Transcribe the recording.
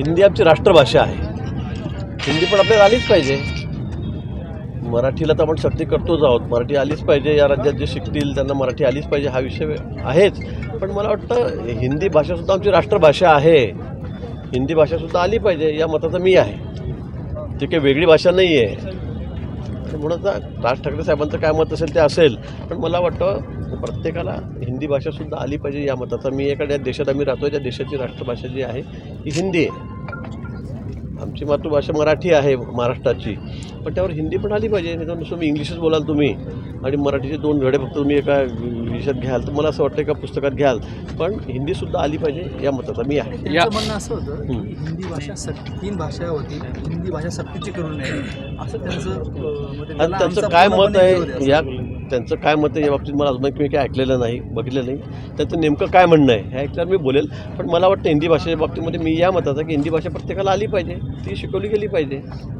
हिंदी आमची राष्ट्रभाषा आहे. हिंदी पण आपल्याला आलीच पाहिजे. मराठीला तर आपण सक्ती करतोच आहोत. मराठी आलीच पाहिजे. या राज्यात जे शिकतील त्यांना मराठी आलीच पाहिजे हा विषय आहेच. पण मला वाटतं हिंदी भाषासुद्धा आमची राष्ट्रभाषा आहे. हिंदी भाषासुद्धा आली पाहिजे या मताचा मी आहे. ती काही वेगळी भाषा नाही आहे. म्हणून राज ठाकरे साहेबांचं काय मत असेल ते असेल. पण मला वाटतं प्रत्येकाला हिंदी भाषासुद्धा आली पाहिजे या मताचा मी एखाद्या देशात आम्ही राहतो त्या देशाची राष्ट्रभाषा जी आहे ही हिंदी आहे. आमची मातृभाषा मराठी आहे महाराष्ट्राची. पण त्यावर हिंदी पण आली पाहिजे. नाही तर नुसतं मी इंग्लिशच बोलाल तुम्ही आणि मराठीचे 2 धडे फक्त तुम्ही एका विषयात घ्याल तर मला असं वाटतं एका पुस्तकात घ्याल. पण हिंदीसुद्धा आली पाहिजे या मताचा मी आहे. त्यांचं म्हणणं असं होतं की हिंदी भाषा 3 भाषा होती, हिंदी भाषा सक्तीची करून नये असं त्यांचं आणि त्यांचं काय मत आहे त्यांचं काय मत आहे या बाबतीत मला अजून मी काही ऐकलेलं नाही, बघितलं नाही. त्यांचं नेमकं काय म्हणणं आहे हे ऐकल्यावर मी बोलेल. पण मला वाटतं हिंदी भाषेच्या बाबतीमध्ये मी या मताचा की हिंदी भाषा प्रत्येकाला आली पाहिजे, ती शिकवली गेली पाहिजे.